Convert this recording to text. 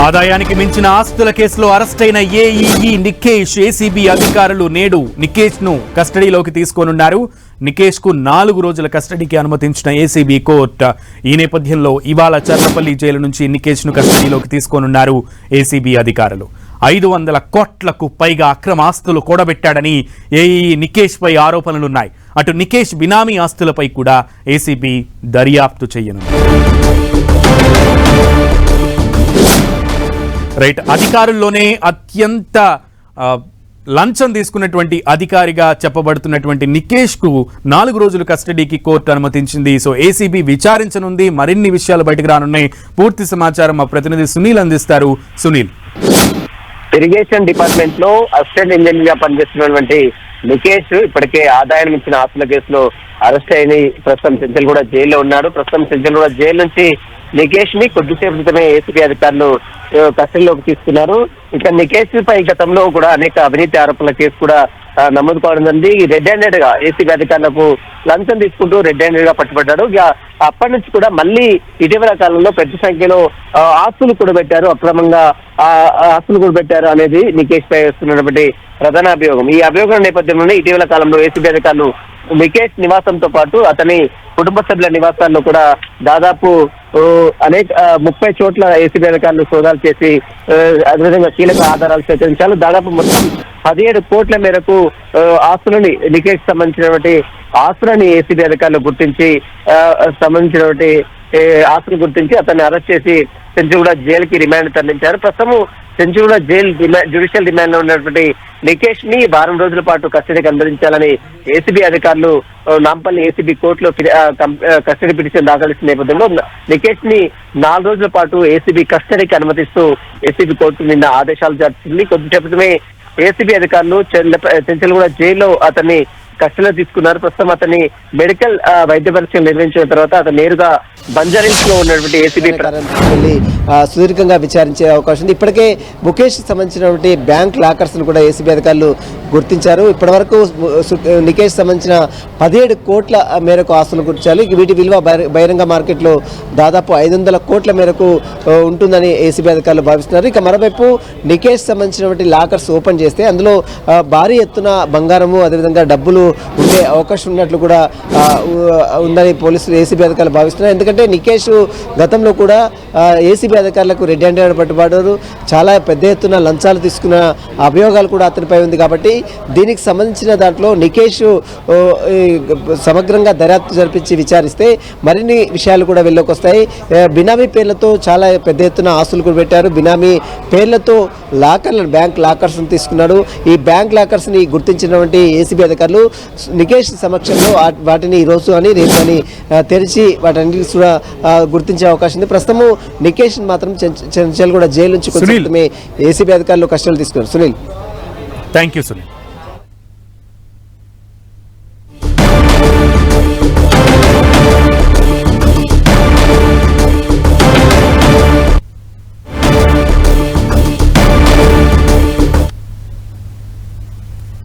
ఆదాయానికి మించిన ఆస్తుల కేసులో అరెస్టైన ఏఈఈ నికేష్ ఏసీబీ అధికారులు నేడు నికేష్ ను కస్టడీలోకి తీసుకోనున్నారు. నికేష్ కు 4 రోజుల కస్టడీకి అనుమతించిన ఏసీబీ కోర్టు ఈ నేపథ్యంలో ఇవాళ చర్లపల్లి జైలు నుంచి నికేష్ ను కస్టడీలోకి తీసుకోనున్నారు ఏసీబీ అధికారులు. 500 కోట్లకు పైగా అక్రమ ఆస్తులు కూడబెట్టాడని ఏఈఈ నికేష్ పై ఆరోపణలున్నాయి. అటు నికేష్ బినామీ ఆస్తులపై కూడా ఏసీబీ దర్యాప్తు చేయనుంది. రైట్, అధికారుల్లోనే అత్యంత లంచం తీసుకున్నటువంటి అధికారిగా చెప్పబడుతున్నటువంటి నికేష్ కు 4 రోజులు కస్టడీకి కోర్టు అనుమతించింది. సో ఏసీబీ విచారించనుంది. మరిన్ని విషయాలు బయటకు రానున్నాయి. పూర్తి సమాచారం మా ప్రతినిధి సునీల్ అందిస్తారు. సునీల్, ఇరిగేషన్ డిపార్ట్మెంట్ లో అసిస్టెంట్ ఇంజనీర్ గా పనిచేస్తున్నటువంటి నికేష్ ఇప్పటికే ఆదాయాన్ని మించిన ఆస్తుల కేసులో అరెస్ట్ అయిన ప్రస్తుతం చెంచల్గూడ జైల్లో ఉన్నాడు. ప్రస్తుతం చెంచల్గూడ జైలు నుంచి నికేష్ ని కొద్దిసేపు క్రితమే ఏసీబీ అధికారులు కస్టడీలోకి తీసుకున్నారు. ఇక నికేష్ పై గతంలో కూడా అనేక అవినీతి ఆరోపణల కేసు కూడా నమోదు కావడం రెడ్ హ్యాండెడ్ గా ఏసీబీ అధికారులకు లంచం తీసుకుంటూ రెడ్ హ్యాండెడ్ గా పట్టుబడ్డాడు. అప్పటి నుంచి కూడా మళ్ళీ ఇటీవల కాలంలో పెద్ద సంఖ్యలో ఆస్తులు కూడబెట్టారు, అక్రమంగా ఆస్తులు కూడబెట్టారు అనేది నికేష్ పై వస్తున్నటువంటి ప్రధాన అభియోగం. ఈ అభియోగం నేపథ్యంలోనే ఇటీవల కాలంలో ఏసీబీ అధికారులు నికేష్ నివాసంతో పాటు అతని కుటుంబ సభ్యుల నివాసాల్లో కూడా దాదాపు 30 చోట్ల ఏసీబీ అధికారులు సోదాలు చేసి అదేవిధంగా కీలక ఆధారాలు సేకరించారు. దాదాపు మొత్తం 17 కోట్ల మేరకు ఆస్తులని నికేష్ సంబంధించినటువంటి ఆస్తులని ఏసీబీ అధికారులు గుర్తించి అతన్ని అరెస్ట్ చేసి చెంచల్గూడ జైలుకి రిమాండ్ తరలించారు. ప్రస్తుతం చెంచల్గూడ జైలు జ్యుడిషియల్ రిమాండ్ లో ఉన్నటువంటి నికేష్ ని 4 రోజుల పాటు కస్టడీకి అనుమతించాలని ఏసీబీ అధికారులు నాంపల్లి ఏసీబీ కోర్టులో కస్టడీ పిటిషన్ దాఖలు చేసిన నేపథ్యంలో నికేష్ ని 4 రోజుల పాటు ఏసీబీ కస్టడీకి అనుమతిస్తూ ఏసీబీ కోర్టు నిన్న ఆదేశాలు జారీ చేసింది. కొద్దిసేపటిమే ఏసీబీ అధికారులు చెంచల్గూడ జైల్లో అతన్ని కస్టడీలో తీసుకున్నారు. ప్రస్తుతం అతన్ని మెడికల్ వైద్య పరీక్షలు నిర్వహించిన తర్వాత అతను నేరుగా బంజారాహిల్స్ లో ఉన్నటువంటి ఏసీబీ వెళ్ళి సుదీర్ఘంగా విచారించే అవకాశం ఉంది. ఇప్పటికే ముఖేష్ సంబంధించినటువంటి బ్యాంక్ లాకర్స్ ను కూడా ఏసీబీ అధికారులు గుర్తించారు. ఇప్పటి వరకు నికేష్ సంబంధించిన 17 కోట్ల మేరకు ఆస్తులు గుర్తించారు. వీటి విలువ బహిరంగ మార్కెట్ లో దాదాపు 500 కోట్ల మేరకు ఉంటుందని ఏసీబీ అధికారులు భావిస్తున్నారు. ఇక మరోవైపు నికేష్ సంబంధించినటువంటి లాకర్స్ ఓపెన్ చేస్తే అందులో భారీ ఎత్తున బంగారము అదేవిధంగా డబ్బులు ఉండే అవకాశం ఉన్నట్లు కూడా ఉందని పోలీసులు ఏసీబీ అధికారులు భావిస్తున్నారు. ఎందుకంటే నికేష్ గతంలో కూడా ఏసీబీ అధికారులకు రెడ్ హ్యాండెడ్ పట్టుబడ్డారు. చాలా పెద్ద ఎత్తున లంచాలు తీసుకున్న అభియోగాలు కూడా అతనిపై ఉంది. కాబట్టి దీనికి సంబంధించిన దాంట్లో నికేష్ సమగ్రంగా దర్యాప్తు జరిపించి విచారిస్తే మరిన్ని విషయాలు కూడా వెళ్ళలోకి వస్తాయి. బినామీ పేర్లతో చాలా పెద్ద ఎత్తున ఆస్తులు కూడా పెట్టారు. బినామీ పేర్లతో బ్యాంక్ లాకర్స్ తీసుకున్నాడు. ఈ బ్యాంక్ లాకర్స్ ని గుర్తించినటువంటి ఏసీబీ అధికారులు నికేష్ సమక్షంలో వాటిని ఈ రోజు అని రేపు అని తెరిచి వాటన్నిటి కూడా గుర్తించే అవకాశం ఉంది. ప్రస్తుతం నికేష్ మాత్రం చెంచల్గూడ జైలు నుంచి కొంచెం ఏసీబీ అధికారులు కస్టడీలో తీసుకున్నారు. Sunil, thank you Sunil.